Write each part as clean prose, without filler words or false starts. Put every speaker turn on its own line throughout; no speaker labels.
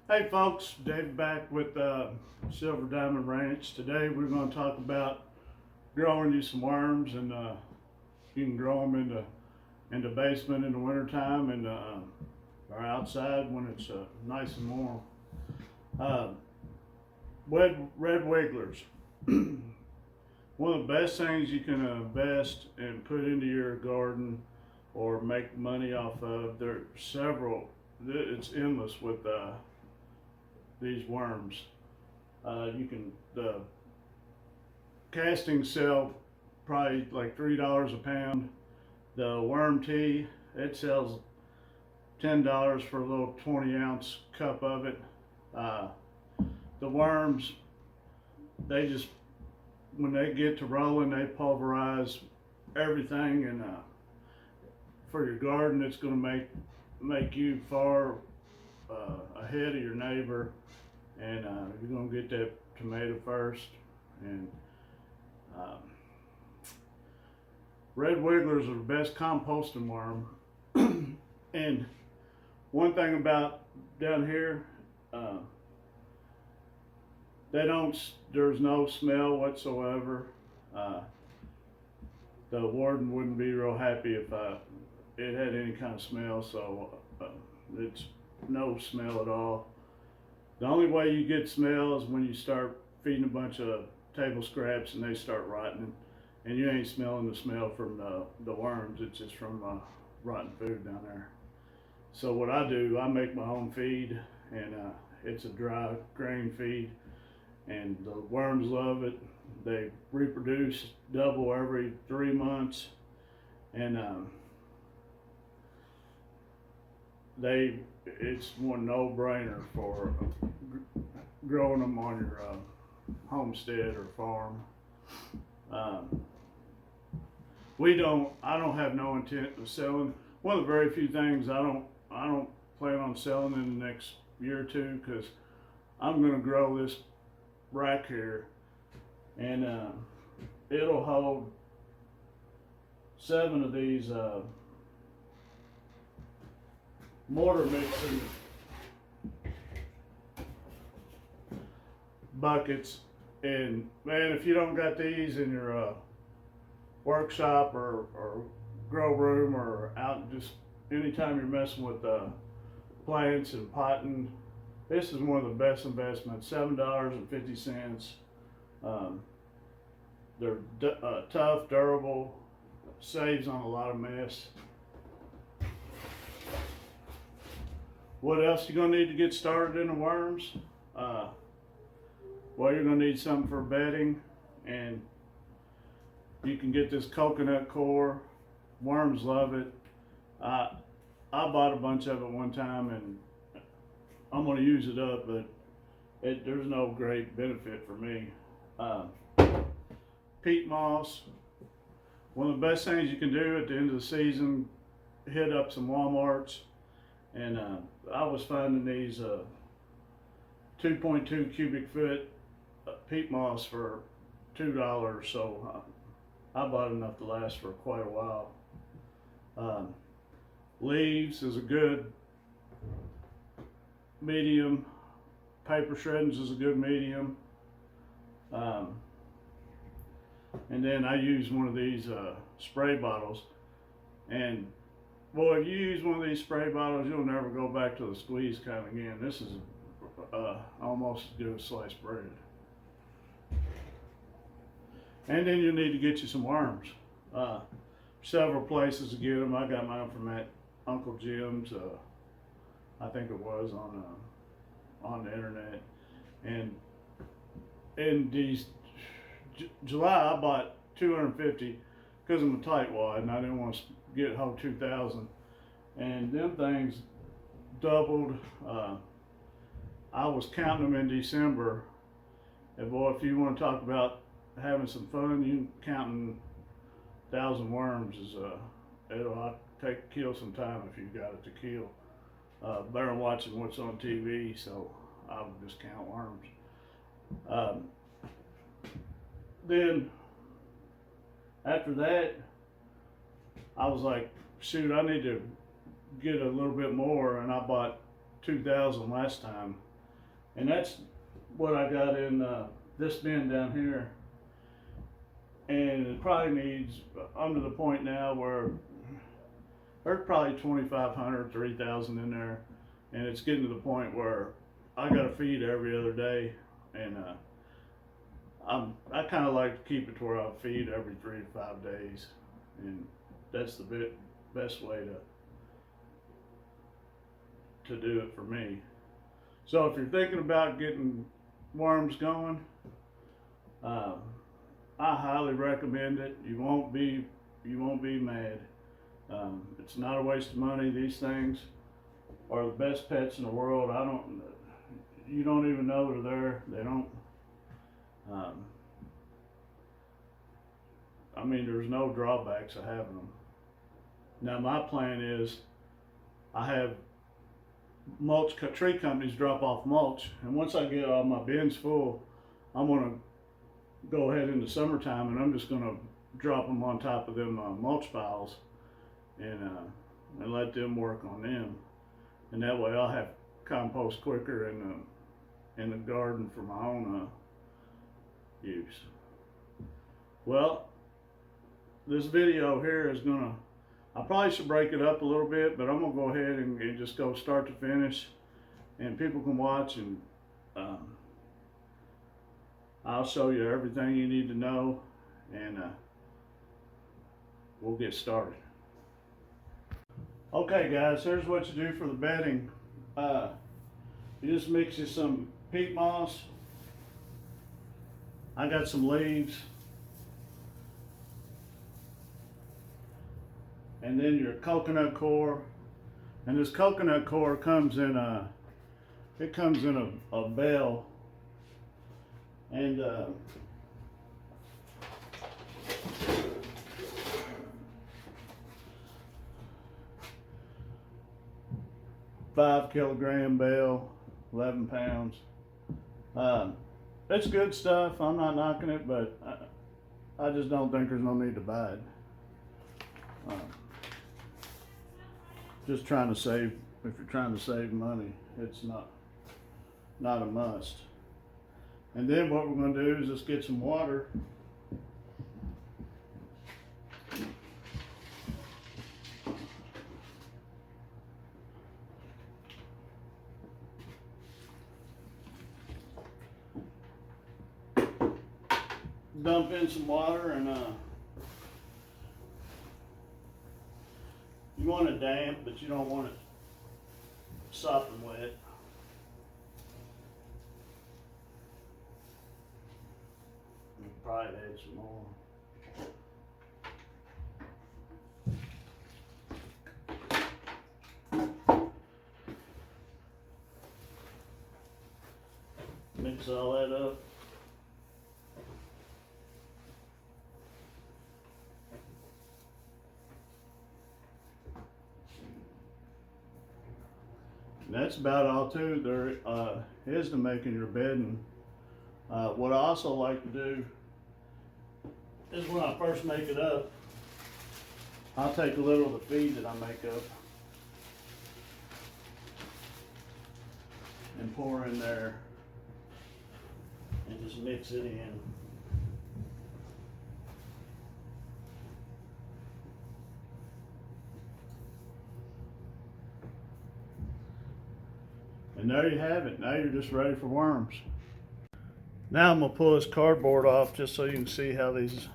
Hey folks, Dave back with Silver Diamond Ranch. Today we're going to talk about growing you some worms, and you can grow them in the basement in the wintertime and or outside when it's nice and warm. Uh, red wigglers. One of the best things you can invest and put into your garden or make money off of. There are several. It's endless with these worms. The castings sell probably like $3 a pound. The worm tea, it sells $10 for a little 20-ounce cup of it. Uh, the worms, they just when they get to rolling, they pulverize everything, and for your garden, it's going to make you far ahead of your neighbor, and you're going to get that tomato first. And um, red wigglers are the best composting worm. And one thing about down here, uh, there's no smell whatsoever. Uh, the warden wouldn't be real happy if it had any kind of smell, so it's no smell at all. The only way you get smell is when you start feeding a bunch of table scraps and they start rotting, and you ain't smelling the smell from the worms. It's just from rotten food down there. So what I do, I make my own feed, and it's a dry grain feed, and the worms love it. They reproduce double every 3 months, and it's one no-brainer for growing them on your homestead or farm. Um, I don't have no intent of selling. One of the very few things I don't plan on selling in the next year or two, because I'm going to grow this rack here, and it'll hold 7 of these mortar mixing buckets. And man, if you don't got these in your workshop or grow room, or out just anytime you're messing with plants and potting, this is one of the best investments. $7.50. Um, they're tough, durable, saves on a lot of mess. What else you gonna need to get started in the worms? Well, you're gonna need something for bedding, and you can get this coconut core. Worms love it. I bought a bunch of it one time, and I'm gonna use it up, but there's no great benefit for me. Peat moss. One of the best things you can do at the end of the season, hit up some Walmarts, and I was finding these 2.2 cubic foot peat moss for $2, so I bought enough to last for quite a while. Leaves is a good medium. Paper shreddings is a good medium. And then I use one of these spray bottles, and boy, if you use one of these spray bottles, you'll never go back to the squeeze kind again. This is almost as good as sliced bread. And then you need to get you some worms. Several places to get them. I got mine from that Uncle Jim's. I think it was on the internet. And in these July, I bought 250 because I'm a tightwad and I didn't want to get a whole 2,000. And them things doubled. I was counting them in December. And boy, if you want to talk about having some fun, you counting 1,000 worms is it'll kill some time if you've got it to kill. Better than watching what's on TV, so I would just count worms. Then after that, I was like, shoot, I need to get a little bit more, and I bought 2,000 last time. And that's what I got in this bin down here. And it probably needs, I'm to the point now where there's probably 2,500, 3,000 in there. And it's getting to the point where I gotta feed every other day. And I kind of like to keep it to where I feed every 3 to 5 days. And that's the best way to do it for me. So if you're thinking about getting worms going, I highly recommend it. You won't be mad. It's not a waste of money. These things are the best pets in the world. You don't even know they're there. They don't. I mean, there's no drawbacks of having them. Now my plan is, I have mulch, tree companies drop off mulch, and once I get all my bins full, I'm gonna go ahead in the summertime and I'm just gonna drop them on top of them mulch piles and let them work on them, and that way I'll have compost quicker in the garden for my own use. Well, this video here is I probably should break it up a little bit, but I'm gonna go ahead and just go start to finish, and people can watch, and I'll show you everything you need to know, and we'll get started. Okay guys, here's what you do for the bedding. You just mix you some peat moss. I got some leaves. And then your coconut coir. And this coconut coir comes in a bale. And 5 kilogram bale, 11 pounds. It's good stuff. I'm not knocking it, but I just don't think there's no need to buy it. Just trying to save, if you're trying to save money, it's not a must. And then what we're going to do is just get some water. Dump in some water, and you want it damp, but you don't want it sopping wet. You can probably add some more. Mix all that up. And that's about all too there is to making your bedding. What I also like to do is, when I first make it up, I'll take a little of the feed that I make up and pour in there and just mix it in. And there you have it. Now you're just ready for worms. Now I'm going to pull this cardboard off just so you can see how these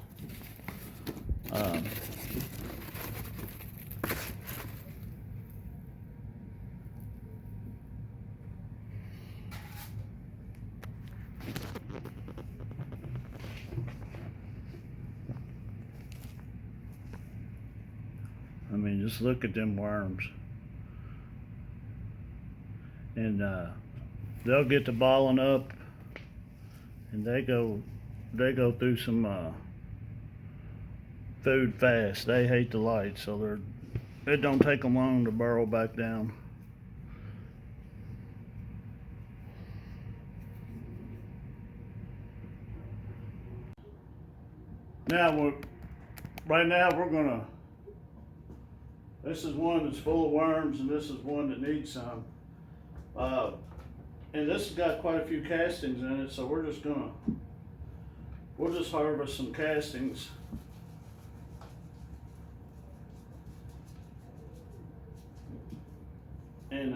I mean, just look at them worms. And they'll get to balling up, and they go through some food fast. They hate the light, so it don't take them long to burrow back down. Now right now we're gonna. This is one that's full of worms, and this is one that needs some. And this has got quite a few castings in it, so we'll just harvest some castings. And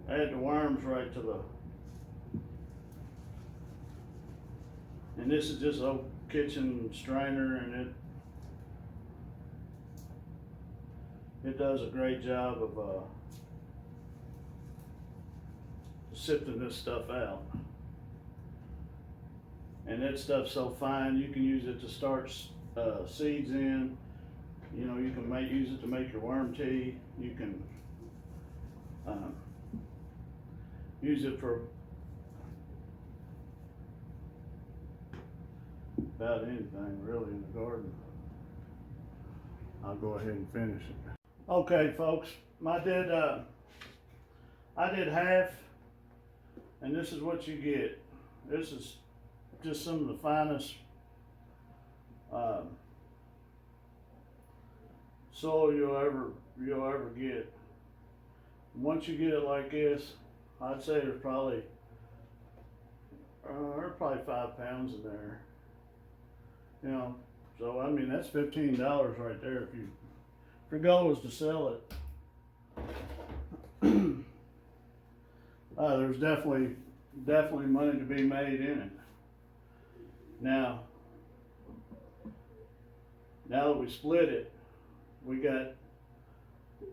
add the worms right to the, and this is just a kitchen strainer, and it does a great job of sifting this stuff out. And that stuff's so fine, you can use it to start seeds in. You know, you can use it to make your worm tea. You can use it for about anything really in the garden. I'll go ahead and finish it. Okay, folks, I did half, and this is what you get. This is just some of the finest soil you'll ever get. Once you get it like this, I'd say there's probably 5 pounds in there. You know, so I mean that's $15 right there if your goal is to sell it. There's definitely money to be made in it. Now that we split it,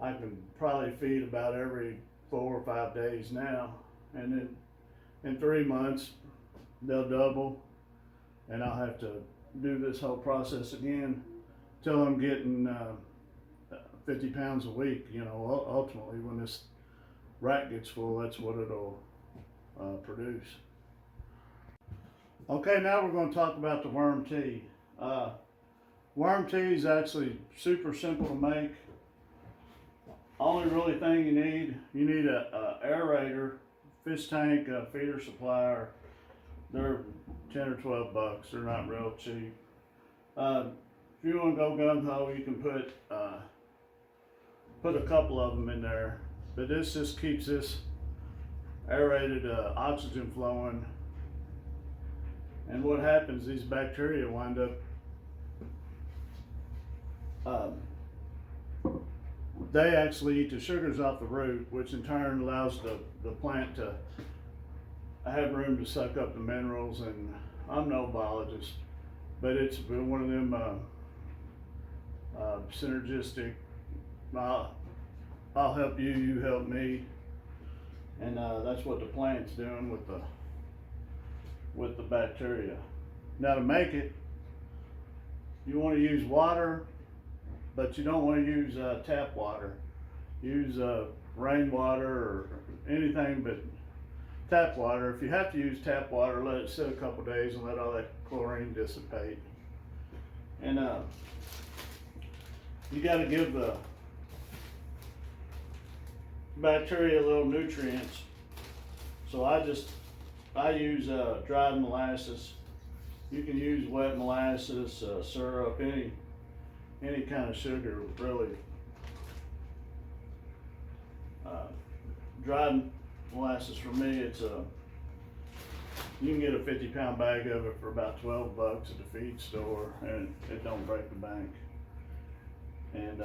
I can probably feed about every 4 or 5 days now, and then in 3 months they'll double, and I'll have to do this whole process again till I'm getting 50 pounds a week. You know, ultimately when this rack gets full, that's what it'll produce. Okay, now we're going to talk about the worm tea. Worm tea is actually super simple to make. Only really thing you need a aerator, fish tank, a feeder supplier. They're 10 or 12 bucks. They're not real cheap. If you want to go gung ho, you can put a couple of them in there. But this just keeps this aerated oxygen flowing. And what happens? These bacteria wind up they actually eat the sugars off the root, which in turn allows the plant to have room to suck up the minerals. And I'm no biologist, but it's one of them synergistic, I'll help you, you help me. And that's what the plant's doing with the bacteria. Now to make it, you want to use water, but you don't want to use tap water. Use rainwater or anything but tap water. If you have to use tap water, let it sit a couple days and let all that chlorine dissipate. And you got to give the bacteria little nutrients. So I use dried molasses. You can use wet molasses, syrup, any kind of sugar, really. Dried molasses for me, you can get a 50-pound bag of it for about 12 bucks at the feed store, and it don't break the bank. And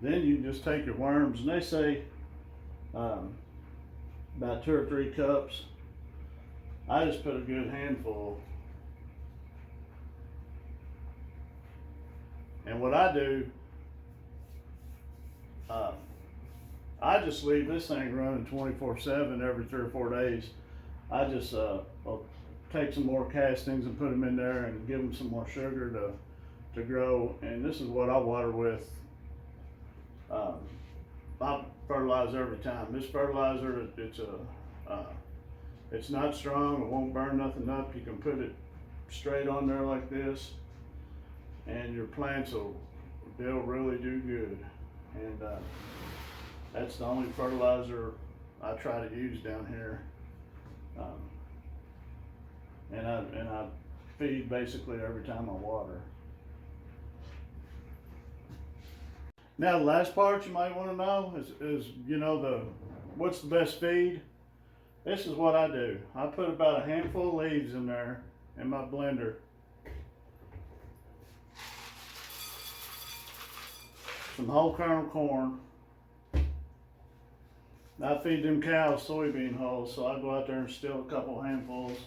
then you just take your worms, and they say about 2 or 3 cups. I just put a good handful. And what I do, I just leave this thing running 24/7 every 3 or 4 days. I just I'll take some more castings and put them in there and give them some more sugar to grow. And this is what I water with. I fertilize every time. This fertilizer, it's not strong. It won't burn nothing up. You can put it straight on there like this, and your plants they'll really do good. And that's the only fertilizer I try to use down here. And I feed basically every time I water. Now the last part you might want to know is what's the best feed? This is what I do. I put about a handful of leaves in there in my blender. Some whole kernel corn. I feed them cows soybean hulls, so I go out there and steal a couple handfuls.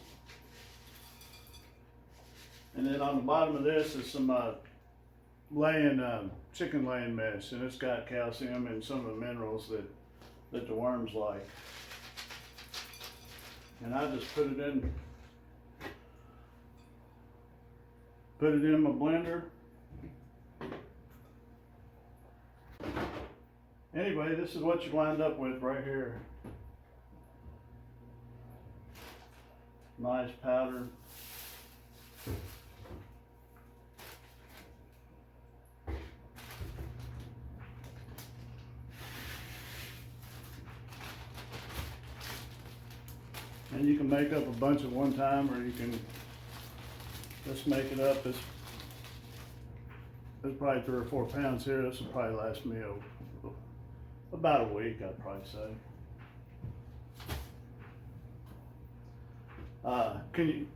And then on the bottom of this is some chicken laying mess, and it's got calcium and some of the minerals that the worms like. And I just put it in my blender. Anyway, this is what you wind up with right here. Nice powder. And you can make up a bunch at one time, or you can just make it up. There's probably 3 or 4 pounds here. This will probably last me about a week, I'd probably say. Can you?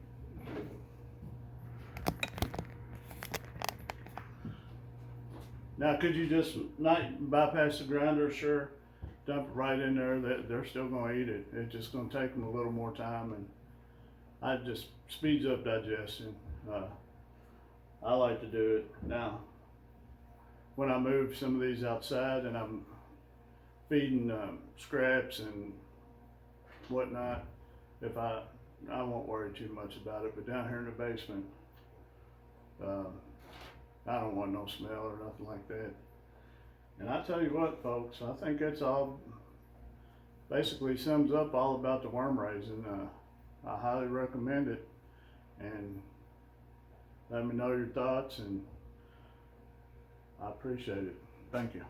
Now, could you just not bypass the grinder? Sure. Dump it right in there. They're still going to eat it. It's just going to take them a little more time, and it just speeds up digestion. I like to do it. Now, when I move some of these outside and I'm feeding scraps and whatnot, if I won't worry too much about it. But down here in the basement, I don't want no smell or nothing like that. And I tell you what, folks, I think that's all basically sums up all about the worm raising. I highly recommend it, and let me know your thoughts, and I appreciate it. Thank you.